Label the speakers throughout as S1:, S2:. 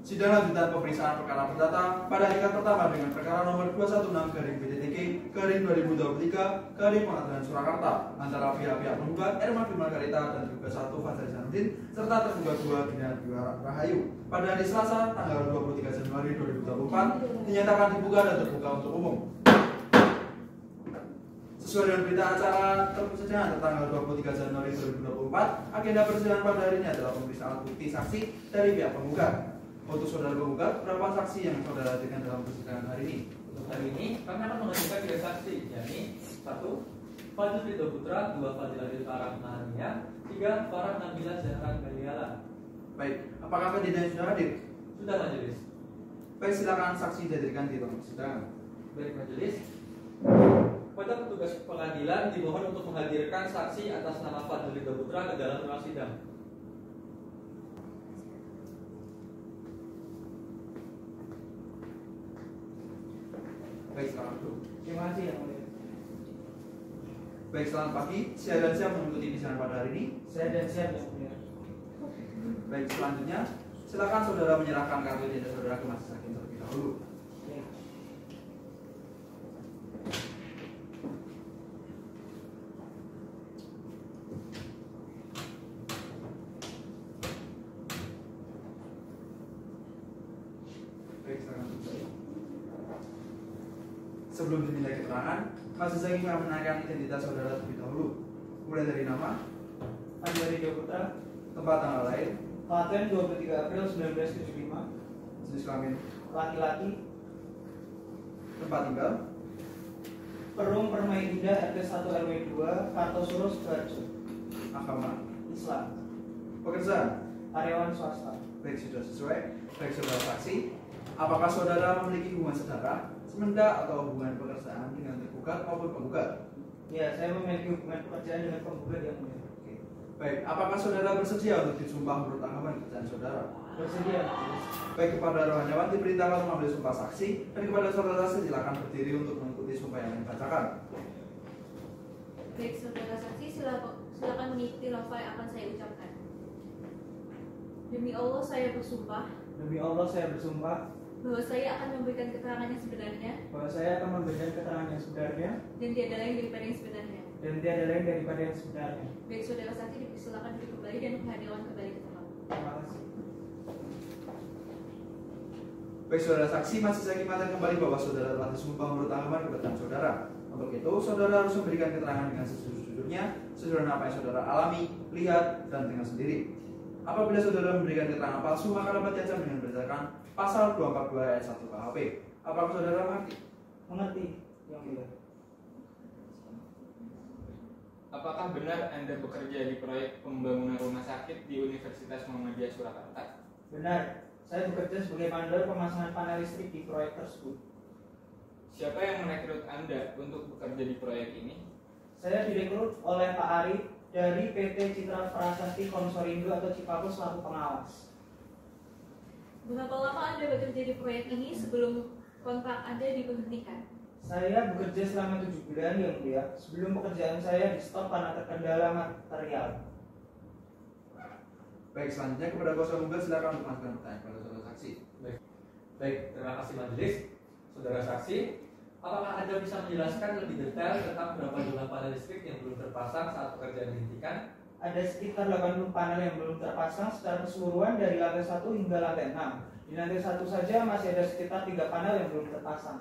S1: Sidang lanjutan pemeriksaan perkara perdata pada tingkat pertama dengan perkara nomor 216/BTTK/2023 Pengadilan Surakarta antara pihak-pihak penggugat Erma Firman Karita dan tergugat 1 Faisal Zainuddin serta tergugat 2 Dina Rahayu pada hari Selasa tanggal 23 Januari 2024 dinyatakan dibuka dan terbuka untuk umum. Sesuai dengan berita acara persidangan tanggal 23 Januari 2024, agenda persidangan pada hari ini adalah pemeriksaan bukti saksi dari pihak penggugat. Untuk saudara penggugat, berapa saksi yang saudara hadirkan dalam persidangan hari ini?
S2: Untuk hari ini, kami akan mengajukan 3 saksi, yakni 1. Fadil Ridho Putra, 2. Fadil Adil Farah Nahania, 3. Farah Nabila Zahran Galiala.
S1: Baik, apakah kandidat sudah hadir?
S2: Sudah, Majelis.
S1: Baik, silakan saksi dihadirkan di ruang persidangan.
S2: Baik, Majelis. Pada petugas pengadilan dimohon untuk menghadirkan saksi atas nama Fadil Ridho Putra ke dalam ruang sidang.
S1: Baik, selamat dulu.
S3: Terima kasih yang mulia.
S1: Baik, selamat pagi. Siap dan siap mengikuti persidangan pada hari ini?
S3: Saya dan siap yang mulia.
S1: Baik, selanjutnya silakan saudara menyerahkan kartu identitas saudara ke majelis hakim terlebih dahulu. Baik, silakan. Sebelum diminta keterangan, majelis hakim akan menanyakan identitas saudara terlebih dahulu. Mulai dari nama,
S3: Fadil Ridho Putra,
S1: tempat tanggal lahir,
S3: kelahiran 23 April 1975,
S1: jenis kelamin,
S3: laki-laki,
S1: tempat tinggal,
S3: Perum Permai Indah RT 1 RW 2, Kartosuro Sidoarjo,
S1: agama,
S3: Islam,
S1: pekerjaan.
S3: karyawan swasta.
S1: Baik, sudah sesuai. Baik, saudara saksi, apakah saudara memiliki hubungan saudara, semenjak atau hubungan pekerjaan dengan tergugat maupun penggugat?
S3: Ya, saya memiliki hubungan pekerjaan dengan penggugat yang mulia.
S1: Oke. Baik, apakah saudara bersedia untuk disumpah menurut anggapan kerjaan saudara?
S3: Bersedia.
S1: Baik, kepada rohaniawan diperintahkan mengambil sumpah saksi, dan kepada saudara silakan berdiri untuk mengikuti sumpah yang dibacakan.
S4: Baik, saudara saksi, silakan mengikuti lafaz yang akan saya ucapkan. Demi Allah saya bersumpah
S3: Demi Allah saya bersumpah
S4: bahwa saya akan memberikan keterangan yang sebenarnya
S3: bahwa saya akan memberikan keterangan yang sebenarnya
S4: dan tiada lain daripada yang sebenarnya.
S3: dan tiada lain daripada yang sebenarnya.
S4: Baik, saudara saksi dipersilakan duduk kembali dan kehadiran kembali ke tempat.
S3: Terima kasih.
S1: Baik, saudara saksi, masih saya ingatkan kembali bahwa saudara telah disumpah menurut anggapan kebenaran saudara. Untuk itu, saudara harus memberikan keterangan dengan sejujur-jujurnya, sesuai dengan apa yang saudara alami, lihat, dan dengar sendiri. Apabila saudara memberikan keterangan palsu, maka dapat diancam dengan berdasarkan pasal 242 ayat 1 KHP. Apakah saudara mengerti?
S3: Mengerti yang mulia.
S5: Apakah benar Anda bekerja di proyek pembangunan rumah sakit di Universitas Muhammadiyah Surakarta?
S3: Benar, saya bekerja sebagai mandor pemasangan panel listrik di proyek tersebut.
S5: Siapa yang merekrut Anda untuk bekerja di proyek ini?
S3: Saya direkrut oleh Pak Arif dari PT Citra Prasasti Konsorindo atau Cipapus selaku pengawas.
S4: Berapa lama Anda bekerja di proyek ini sebelum kontrak Anda diberhentikan?
S3: Saya bekerja selama 7 bulan yang mulia. Sebelum pekerjaan saya di stop karena terkendala material.
S1: Baik, selanjutnya kepada kuasa penggugat silakan untuk mengajukan pertanyaan kepada saudara saksi.
S2: Baik, terima kasih Majelis. Saudara saksi, apakah Anda bisa menjelaskan lebih detail tentang berapa jumlah panel listrik yang belum terpasang saat pekerjaan dihentikan?
S3: Ada sekitar 80 panel yang belum terpasang secara keseluruhan dari lantai 1 hingga lantai 6. Di lantai 1 saja masih ada sekitar 3 panel yang belum terpasang.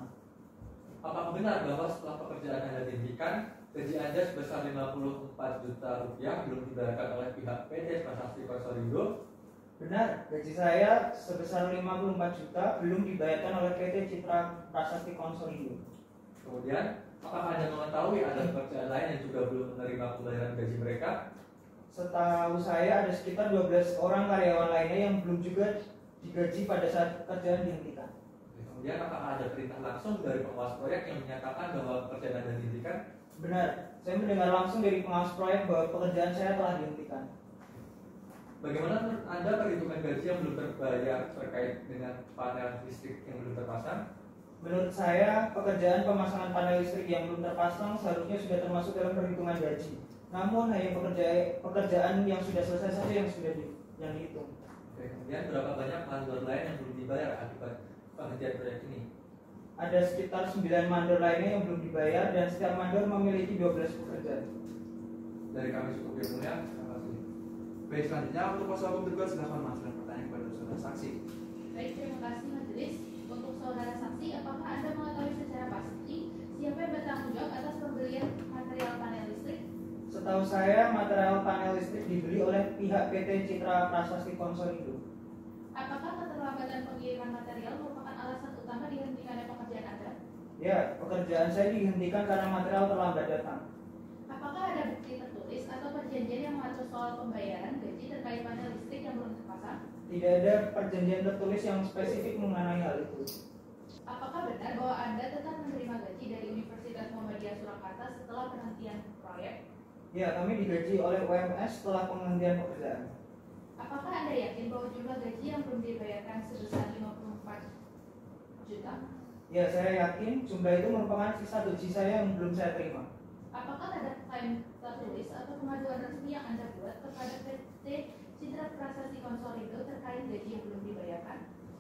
S2: Apakah benar bahwa setelah pekerjaan Anda dihentikan, gaji Anda sebesar 54 juta rupiah belum dibayarkan oleh pihak PT Prasasti Konsorindo?
S3: Benar, gaji saya sebesar 54 juta belum dibayarkan oleh PT Citra Prasasti Konsorindo.
S2: Kemudian, apakah Anda mengetahui ada pekerjaan lain yang juga belum menerima pembayaran gaji mereka?
S3: Setahu saya ada sekitar 12 orang karyawan lainnya yang belum juga digaji pada saat pekerjaan dihentikan.
S2: Kemudian, apakah ada perintah langsung dari pengawas proyek yang menyatakan bahwa pekerjaan Anda dihentikan?
S3: Benar, saya mendengar langsung dari pengawas proyek bahwa pekerjaan saya telah dihentikan.
S2: Bagaimana menurut Anda perhitungan gaji yang belum terbayar terkait dengan panel listrik yang belum terpasang?
S3: Menurut saya, pekerjaan pemasangan panel listrik yang belum terpasang seharusnya sudah termasuk dalam perhitungan gaji. Namun hanya pekerjaan yang sudah selesai saja yang dihitung.
S2: Oke, kemudian berapa banyak mandor lain yang belum dibayar akibat penghentian proyek ini?
S3: Ada sekitar 9 mandor lainnya yang belum dibayar dan setiap mandor memiliki 12 pekerja.
S1: Dari kami cukup yang mulia. Terima kasih. Baik, selanjutnya untuk kuasa hukum tergugat silakan mengajukan pertanyaan kepada saudara saksi.
S4: Baik, terima kasih majelis. Untuk saudara saksi, apakah Anda mengetahui secara pasti siapa yang bertanggung jawab atas pembelian material panel listrik?
S3: Setahu saya, material panel listrik dibeli oleh pihak PT Citra Prasasti Konsolindo.
S4: Apakah keterlambatan pengiriman material merupakan alasan utama dihentikannya pekerjaan Anda?
S3: Ya, pekerjaan saya dihentikan karena material terlambat datang.
S4: Apakah ada bukti tertulis atau perjanjian yang mengatur soal pembayaran gaji terkait panel listrik yang belum terpasang?
S3: Tidak ada perjanjian tertulis yang spesifik mengenai hal itu.
S4: Apakah benar bahwa Anda tetap menerima gaji dari Universitas Muhammadiyah Surakarta setelah penghentian proyek?
S3: Ya, kami digaji oleh UMS setelah penghentian pekerjaan.
S4: Apakah Anda yakin bahwa jumlah gaji yang belum dibayarkan sebesar 54 juta?
S3: Ya, saya yakin jumlah itu merupakan sisa gaji saya yang belum saya terima.
S4: Apakah ada klaim tertulis atau pengaduan resmi yang Anda buat kepada PT Citra Prasasti Konsolindo terkait gaji yang belum dibayarkan?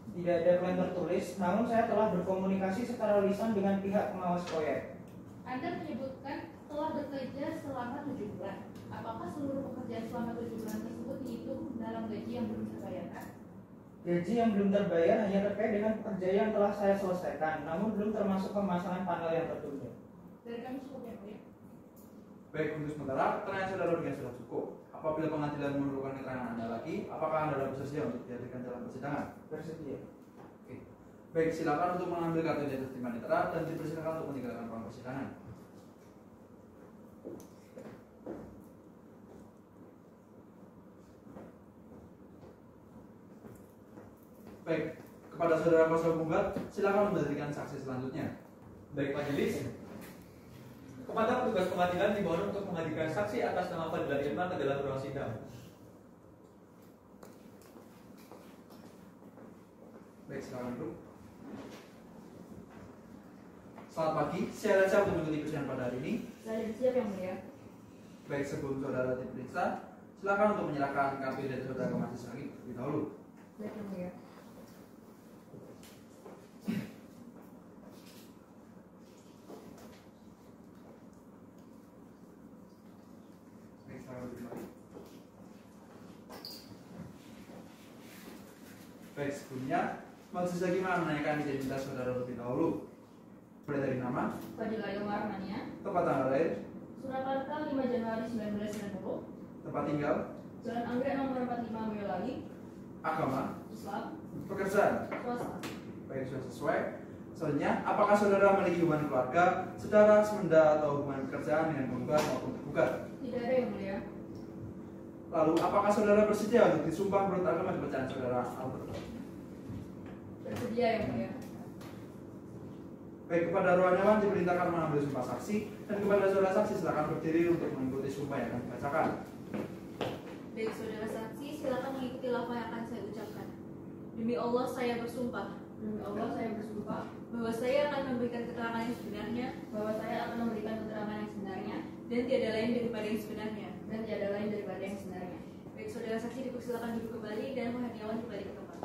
S3: Tidak ada klaim tertulis, namun saya telah berkomunikasi secara lisan dengan pihak pengawas proyek.
S4: Anda menyebutkan telah bekerja selama 7 bulan. Apakah seluruh pekerjaan selama 7 bulan tersebut dihitung dalam gaji yang belum terbayarkan?
S3: Gaji yang belum terbayar hanya terkait dengan pekerjaan yang telah saya selesaikan, namun belum termasuk pemasangan panel yang tertunda.
S4: Dari kami cukup yang mulia.
S1: Baik, untuk sementara pertanyaan saudara Rudian sudah cukup. Apabila pengadilan memerlukan keterangan Anda lagi, apakah Anda bersedia untuk dihadirkan dalam persidangan?
S3: Bersedia.
S1: Oke. Baik, silakan untuk mengambil kartu identitas di panitera dan dipersilakan untuk meninggalkan ruang persidangan. Baik, kepada saudara kuasa hukum gugat, silakan memberikan saksi selanjutnya.
S2: Baik majelis, kepada petugas pengadilan dimohon untuk menghadirkan saksi atas nama Fadlan Irman ke dalam ruang sidang.
S1: Baik, silakan dulu. Selamat pagi, saya Raja untuk mengikuti persidangan pada hari ini.
S4: Saya siap yang mulia.
S1: Baik, sebelum saudara diperiksa, silakan untuk menyerahkan kartu identitas saudara ke majelis hakim terlebih dahulu.
S4: Baik yang mulia.
S1: Baik, selamat kembali. Baik, sebelumnya majelis hakim akan menanyakan identitas saudara terlebih dahulu. Mulai dari nama,
S4: Fadila Yomar Mania,
S1: tempat tanggal lahir,
S4: Surakarta 5 Januari 1990,
S1: tempat tinggal,
S4: Jalan Anggrek nomor 45 Boyolali,
S1: agama,
S4: Islam,
S1: pekerjaan.
S4: swasta.
S1: Baik, sudah sesuai. Selanjutnya, apakah saudara memiliki hubungan keluarga secara semenda atau hubungan pekerjaan dengan penggugat maupun tergugat?
S4: Tidak ada yang mulia.
S1: Lalu, apakah saudara bersedia untuk disumpah menurut agama di bacaan saudara Albert?
S4: Bersedia yang mulia.
S1: Baik, kepada rohaniawan diperintahkan mengambil sumpah saksi, dan kepada saudara saksi silakan berdiri untuk mengikuti sumpah yang akan dibacakan.
S4: Baik saudara saksi, silakan mengikuti lafaz yang akan saya ucapkan. Demi Allah saya bersumpah. Demi Allah saya bersumpah bahwa saya akan memberikan keterangan yang sebenarnya, bahwa saya akan memberikan keterangan yang sebenarnya, dan tiada lain daripada yang sebenarnya, dan tiada lain daripada yang sebenarnya. Baik saudara saksi dipersilakan duduk kembali dan rohaniawan kembali ke tempat.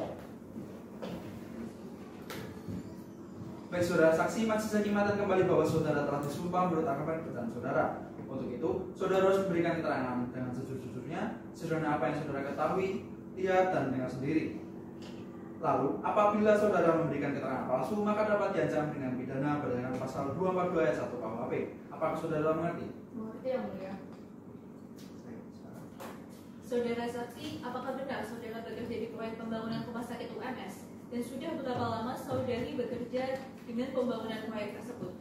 S1: Baik, saudara saksi, majelis hakim akan kembali bahwa saudara telah disumpah menurut agama dan bacaan saudara. Untuk itu, saudara harus memberikan keterangan dengan sejujur-jujurnya, sesuai dengan apa yang saudara ketahui, lihat, dan dengar sendiri. Lalu, apabila saudara memberikan keterangan palsu, maka dapat diancam dengan pidana berdasarkan pasal 242 ayat 1 KUHP. Apakah saudara mengerti?
S4: Mengerti yang mulia. Saudara saksi, apakah benar saudara bekerja di proyek pembangunan rumah sakit UMS? Dan sudah berapa lama saudari bekerja dengan pembangunan proyek tersebut?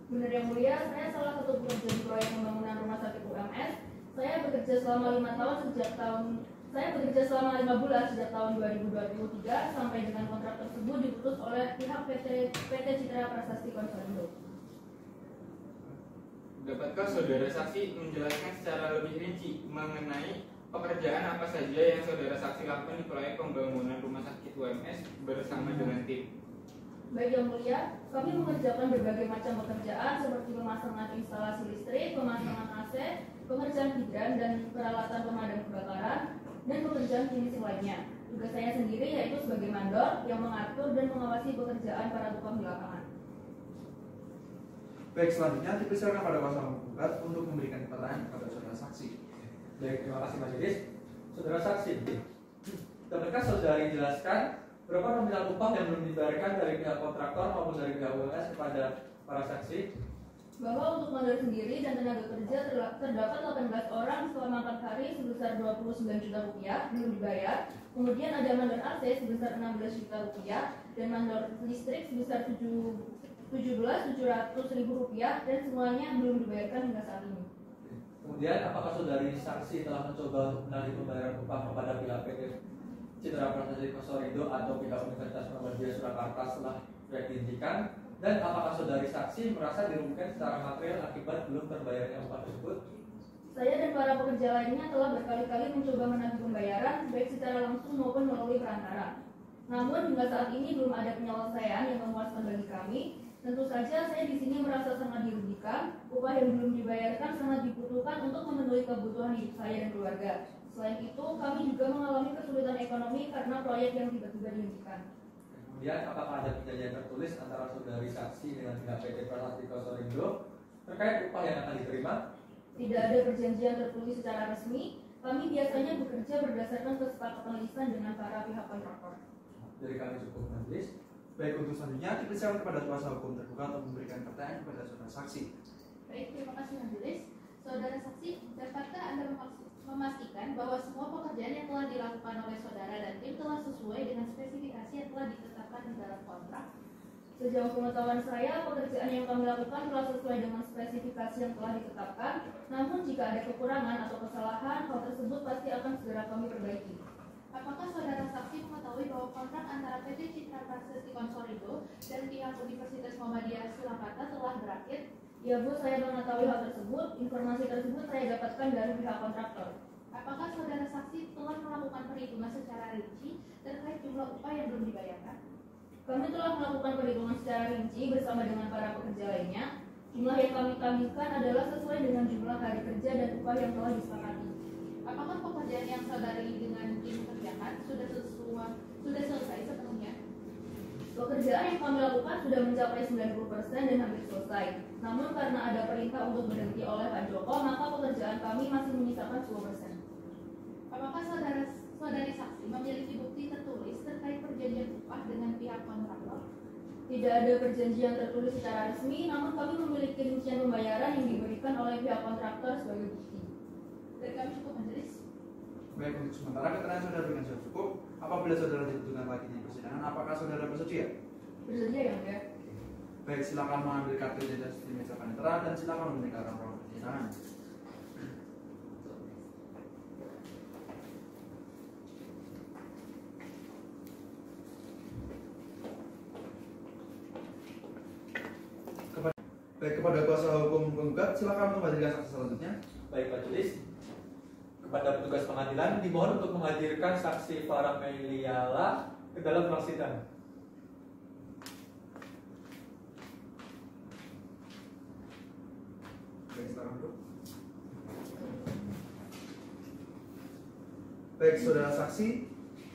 S6: Benar yang mulia, saya salah satu pekerja di proyek pembangunan rumah sakit UMS. Saya bekerja selama 5 tahun saya bekerja selama 5 bulan sejak tahun 2023 sampai dengan kontrak tersebut diputus oleh pihak PT Citra Prasasti Konsolindo.
S5: Dapatkah saudara saksi menjelaskan secara lebih rinci mengenai pekerjaan apa saja yang saudara saksi lakukan di proyek pembangunan rumah sakit UMS bersama dengan tim?
S6: Baik yang mulia, kami mengerjakan berbagai macam pekerjaan seperti pemasangan instalasi listrik, pemasangan AC, pengerjaan hidran dan peralatan pemadam kebakaran, dan pekerjaan finishing lainnya. tugas saya sendiri yaitu sebagai mandor yang mengatur dan mengawasi pekerjaan para tukang di lapangan.
S1: Baik, selanjutnya dipersilakan pada kuasa hukum penggugat untuk memberikan keterangan kepada saudara saksi.
S2: Baik, terima kasih majelis. Saudara saksi, dapatkah saudari jelaskan berapa nominal upah yang belum dibayarkan dari pihak kontraktor maupun dari pihak UMS kepada para saksi?
S6: Bahwa untuk mandor sendiri dan tenaga kerja terdapat 18 orang selama 4 hari sebesar 29 juta rupiah belum dibayar. Kemudian ada mandor AC sebesar 16 juta rupiah dan mandor listrik sebesar 17.700.000 rupiah dan semuanya belum dibayarkan hingga saat ini.
S2: Kemudian, apakah saudari saksi telah mencoba untuk menagih pembayaran upah kepada pihak PT Citra Prasasti Kosorindo atau pihak Universitas Muhammadiyah Surakarta setelah sudah dihentikan? Dan apakah saudari saksi merasa dirugikan secara material akibat belum terbayarnya upah tersebut?
S6: Saya dan para pekerja lainnya telah berkali-kali mencoba menagih pembayaran baik secara langsung maupun melalui perantara. Namun hingga saat ini belum ada penyelesaian yang memuaskan bagi kami. Tentu saja saya di sini merasa sangat dirugikan. Upah yang belum dibayarkan sangat dibutuhkan untuk memenuhi kebutuhan hidup saya dan keluarga. Selain itu, kami juga mengalami kesulitan ekonomi karena proyek yang tiba-tiba dihentikan.
S2: Kemudian, apakah ada perjanjian tertulis antara saudari saksi dengan pihak PT Prasasti Kosorindo terkait upah yang akan diterima?
S6: Tidak ada perjanjian tertulis secara resmi. Kami biasanya bekerja berdasarkan kesepakatan lisan dengan para pihak kontraktor.
S2: Dari kami cukup majelis.
S1: Baik, untuk selanjutnya dipersilakan kepada kuasa hukum tergugat untuk memberikan pertanyaan kepada saudara saksi.
S4: Baik, terima kasih majelis. Saudara saksi, dapatkah Anda memastikan bahwa semua pekerjaan yang telah dilakukan oleh saudara dan tim telah sesuai dengan spesifikasi yang telah ditetapkan di dalam kontrak?
S6: Sejauh pengetahuan saya, pekerjaan yang kami lakukan telah sesuai dengan spesifikasi yang telah ditetapkan. Namun jika ada kekurangan atau kesalahan, hal tersebut pasti akan segera kami perbaiki.
S4: Apakah saudara saksi mengetahui bahwa kontrak antara PT Citra Prasasti Kosorindo dan pihak Universitas Muhammadiyah Surakarta telah berakhir?
S6: Ya Bu, saya mengetahui hal tersebut. Informasi tersebut saya dapatkan dari pihak kontraktor.
S4: Apakah saudara saksi telah melakukan perhitungan secara rinci terkait jumlah upah yang belum dibayarkan?
S6: Kami telah melakukan perhitungan secara rinci bersama dengan para pekerja lainnya. Jumlah yang kami tanggung adalah sesuai dengan jumlah hari kerja dan upah yang telah disepakati.
S4: Apakah pekerjaan yang saudari dengan tim kerjakan sudah selesai sepenuhnya?
S6: Pekerjaan yang kami lakukan sudah mencapai 90% dan hampir selesai. Namun karena ada perintah untuk berhenti oleh Pak Joko, maka pekerjaan kami masih menyisakan 10%.
S4: Apakah saudari saksi memiliki bukti tertulis terkait perjanjian upah dengan pihak kontraktor?
S6: Tidak ada perjanjian tertulis secara resmi, namun kami memiliki rincian pembayaran yang diberikan oleh pihak kontraktor sebagai bukti.
S4: Dari kami cukup majelis.
S1: Baik, untuk sementara keterangan saudara dengan sudah cukup. Apabila saudara dibutuhkan lagi di persidangan, apakah saudara bersedia?
S6: Bersedia ya, Mbak?
S1: Baik, silakan mengambil kartu identitas di meja panitera dan silakan meninggalkan ruang persidangan. Baik, kepada kuasa hukum penggugat, silakan untuk menghadirkan saksi selanjutnya.
S2: Baik majelis. Kepada petugas pengadilan dimohon untuk menghadirkan saksi Farah Meliala ke dalam ruang sidang.
S1: Baik, silakan dulu. Baik, saudara saksi,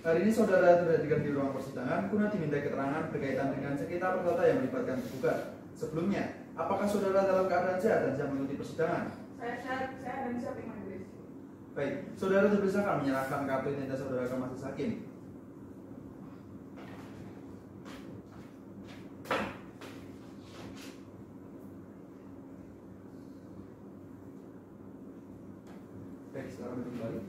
S1: hari ini saudara dihadirkan di ruang persidangan guna diminta keterangan berkaitan dengan sekitar perkara yang melibatkan tergugat. Sebelumnya, apakah saudara dalam keadaan sehat dan siap mengikuti persidangan?
S7: Saya sehat dan siap yang majelis.
S1: Baik, saudara dipersilakan menyerahkan kartu identitas saudara ke majelis hakim. Baik, silakan duduk kembali.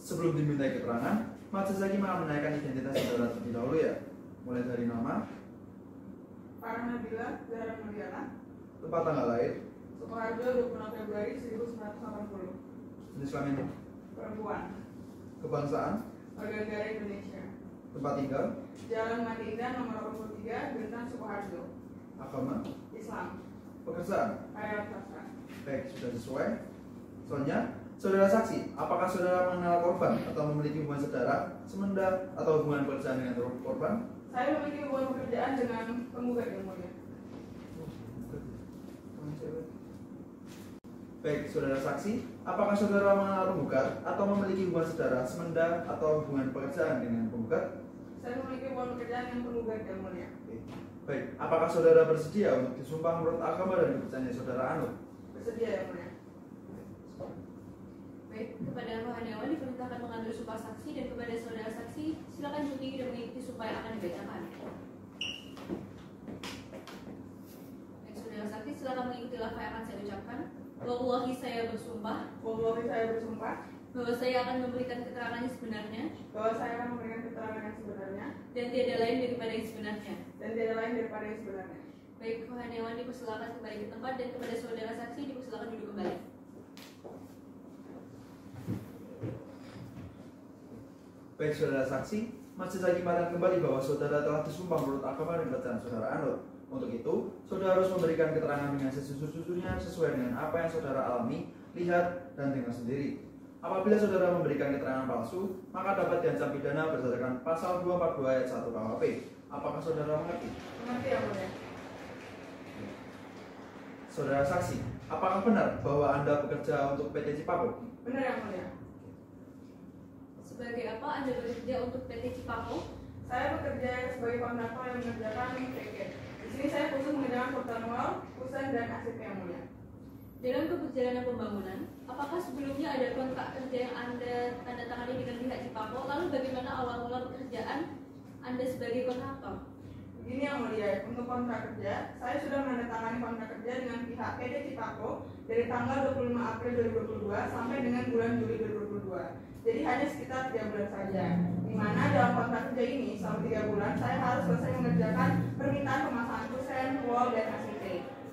S1: Sebelum dimintai keterangan, majelis hakim akan menanyakan identitas saudara terlebih dahulu ya. Mulai dari nama,
S7: Farah Nabila Zahra Muriana,
S1: tempat tanggal lahir,
S7: Sukoharjo 26 Februari 1980,
S1: jenis kelamin,
S7: perempuan,
S1: kebangsaan,
S7: warga negara Indonesia,
S1: tempat tinggal,
S7: Jalan Mati Indah nomor 83, Bintang Sukoharjo,
S1: agama,
S7: Islam,
S1: pekerjaan.
S7: karyawan swasta.
S1: Baik, sudah sesuai. Soalnya, saudara saksi, apakah saudara mengenal korban atau memiliki hubungan saudara, semenda atau hubungan pekerjaan dengan korban?
S7: Saya memiliki hubungan pekerjaan dengan penggugat yang mulia.
S1: Baik, saudara saksi, Apakah saudara mengenal penggugat atau memiliki hubungan saudara, semenda atau hubungan pekerjaan dengan penggugat?
S7: Saya memiliki hubungan pekerjaan yang penggugat yang mulia.
S1: Baik, apakah saudara bersedia untuk disumpah menurut agama dan kepercayaan saudara anut?
S7: Bersedia yang mulia.
S4: Baik, kepada Rohani Awan diperintahkan mengambil sumpah saksi, dan kepada saudara saksi silakan junti dan mengikuti sumpah yang akan dibacakan. Baik, saudara saksi silakan mengikuti lafaz yang akan saya ucapkan. Wallahi saya bersumpah
S7: Wallahi saya bersumpah
S4: bahwa saya akan memberikan keterangan yang sebenarnya
S7: bahwa saya akan memberikan keterangan yang sebenarnya
S4: dan tiada lain daripada yang sebenarnya.
S7: dan tidak lain daripada yang sebenarnya.
S4: Baik, Rohani Awan dipersilakan kembali ke tempat, dan kepada saudara saksi dipersilakan duduk kembali.
S1: Baik, saudara saksi, masih lagi ingatkan kembali bahwa saudara telah disumpah menurut agama dan kepercayaan saudara anut. Untuk itu, saudara harus memberikan keterangan dengan sejujur-jujurnya sesuai dengan apa yang saudara alami, lihat, dan dengar sendiri. Apabila saudara memberikan keterangan palsu, maka dapat diancam pidana berdasarkan pasal 242 ayat 1 KUHP. Apakah saudara mengerti?
S7: Mengerti yang mulia.
S1: Saudara saksi, apakah benar bahwa Anda bekerja untuk PT Cipako?
S7: Benar yang mulia.
S4: Sebagai apa Anda bekerja untuk PT Cipako?
S7: Saya bekerja sebagai kontraktor yang mengerjakan tiket. Di sini saya khusus mengerjakan pertemuan, kusen dan ACP yang mulia.
S4: Dalam keperjalanan pembangunan, apakah sebelumnya ada kontrak kerja yang Anda tanda tangani dengan pihak Cipako? Lalu bagaimana awal mula pekerjaan Anda sebagai kontraktor?
S7: Begini yang mulia, untuk kontrak kerja, saya sudah menandatangani kontrak kerja dengan pihak PT Cipako dari tanggal 25 April 2022 sampai dengan bulan Juli 2022. Jadi hanya sekitar 3 bulan saja. Di mana dalam kontrak kerja ini selama 3 bulan saya harus selesai mengerjakan permintaan pemasangan kusen, wall, dan ACP.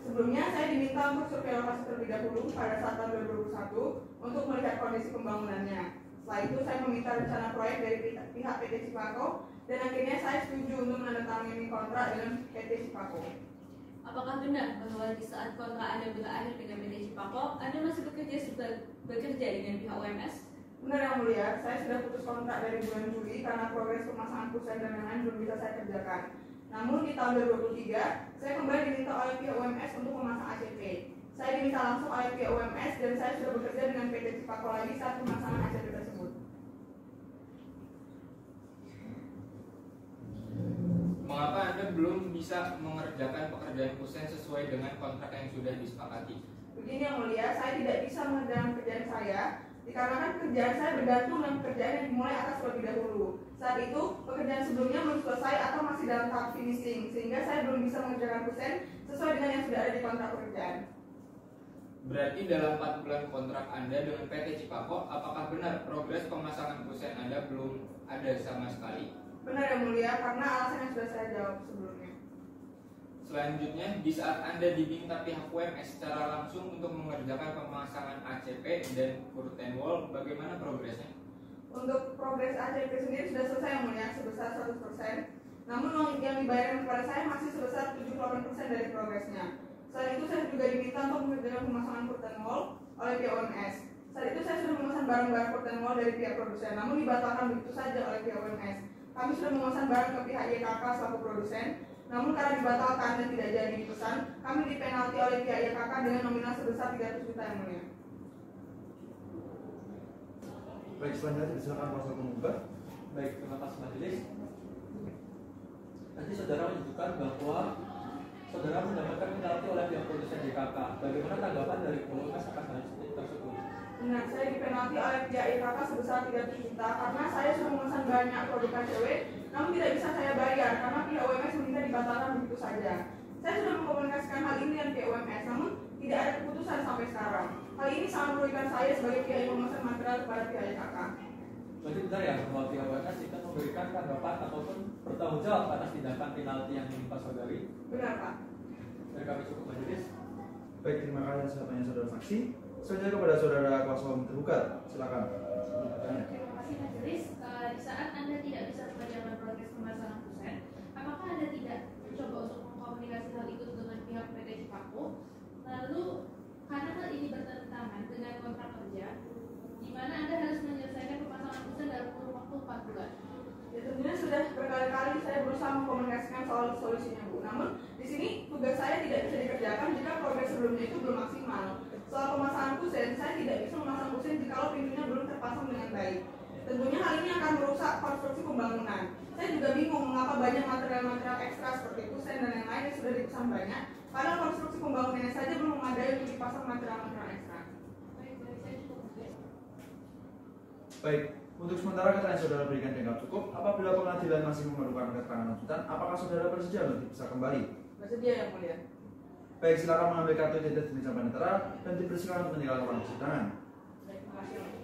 S7: Sebelumnya saya diminta untuk survei lokasi terlebih dahulu pada saat tahun 2021 untuk melihat kondisi pembangunannya. Setelah itu saya meminta rencana proyek dari pihak PT Cipako, dan akhirnya saya setuju untuk menandatangani kontrak dengan PT Cipako.
S4: Apakah benar bahwa di saat kontrak Anda berakhir dengan PT Cipako, Anda masih bekerja dengan pihak UMS?
S7: Benar yang mulia, saya sudah putus kontrak dari bulan Juli karena progres pemasangan kusen dan lain-lain belum bisa saya kerjakan. Namun di tahun 2023, saya kembali diminta oleh pihak UMS untuk memasang ACP. Saya diminta langsung oleh pihak UMS dan saya sudah bekerja dengan PT Cipako lagi saat pemasangan ACP tersebut.
S5: Mengapa Anda belum bisa mengerjakan pekerjaan kusen sesuai dengan kontrak yang sudah disepakati?
S7: Begini yang mulia, saya tidak bisa mengerjakan pekerjaan saya dikarenakan pekerjaan saya bergantung dengan pekerjaan yang dimulai atas terlebih dahulu. Saat itu, pekerjaan sebelumnya belum selesai atau masih dalam tahap finishing, sehingga saya belum bisa mengerjakan kusen sesuai dengan yang sudah ada di kontrak pekerjaan.
S5: Berarti dalam 4 bulan kontrak Anda dengan PT Cipako, apakah benar progres pemasangan kusen Anda belum ada sama sekali?
S7: Benar yang mulia, karena alasan yang sudah saya jawab sebelumnya.
S5: Selanjutnya, di saat Anda diminta pihak UMS secara langsung untuk mengerjakan pemasangan ACP dan curtain wall, bagaimana progresnya?
S7: Untuk progres ACP sendiri sudah selesai yang mulia, sebesar 100%. Namun uang yang dibayarkan kepada saya masih sebesar 78% dari progresnya. Selain itu saya juga diminta untuk mengerjakan pemasangan curtain wall oleh pihak UMS. Saat itu saya sudah memesan barang-barang curtain wall dari pihak produsen, namun dibatalkan begitu saja oleh pihak UMS. Kami sudah memesan barang ke pihak YKK selaku produsen, namun karena dibatalkan dan tidak jadi dipesan, kami dipenalti oleh pihak YKK dengan nominal sebesar 300 juta yang mulia.
S1: Baik, selanjutnya silakan kuasa penggugat.
S2: Baik, terima kasih majelis. Nanti saudara menunjukkan bahwa saudara mendapatkan penalti oleh pihak produsen JKK. Bagaimana tanggapan dari UMS akan hal tersebut?
S7: Nah, saya dipenalti oleh pihak YKK sebesar 300 juta karena saya sudah memesan banyak produk KCW, namun tidak bisa saya bayar karena pihak UMS meminta dibatalkan begitu saja. Saya sudah mengkomunikasikan hal ini dengan pihak UMS, namun tidak ada keputusan sampai sekarang. Hal ini sangat merugikan saya sebagai pihak yang memesan material kepada pihak YKK.
S2: Berarti benar ya bahwa pihak UMS akan memberikan tanggapan ataupun bertanggung jawab atas tindakan penalti yang menimpa saudari?
S7: Benar, Pak.
S2: Dari kami cukup majelis.
S1: Baik, terima kasih atas pertanyaan saudara saksi. Selanjutnya kepada saudara kuasa hukum tergugat, silakan.
S6: Terima kasih majelis. Di saat Anda tidak bisa mengerjakan progres pemasangan kusen, apakah Anda tidak mencoba untuk mengkomunikasi hal itu dengan pihak PT Cipako? Lalu, karena hal ini bertentangan dengan kontrak kerja, di mana Anda harus menyelesaikan pemasangan kusen dalam kurun waktu 4 bulan.
S7: Ya, tentunya sudah berkali-kali saya berusaha mengkomunikasikan soal solusinya, Bu. Namun di sini tugas saya tidak bisa dikerjakan jika progres sebelumnya itu belum maksimal. Soal pemasangan kusen kusen, saya tidak bisa memasang kusen jika pintunya belum terpasang dengan baik. Tentunya hal ini akan merusak konstruksi pembangunan. Saya juga bingung mengapa banyak material-material ekstra seperti kusen dan yang lain yang sudah dipasang banyak, padahal konstruksi pembangunannya saja belum memadai untuk dipasang material-material ekstra.
S1: Baik, untuk sementara keterangan saudara berikan dianggap cukup. Apabila pengadilan masih memerlukan keterangan lanjutan, apakah saudara bersedia untuk bisa kembali?
S7: Bersedia yang mulia.
S1: Baik, silakan mengambil kartu identitas di meja panitera dan dipersilakan untuk meninggalkan ruang persidangan.
S7: Baik, terima kasih.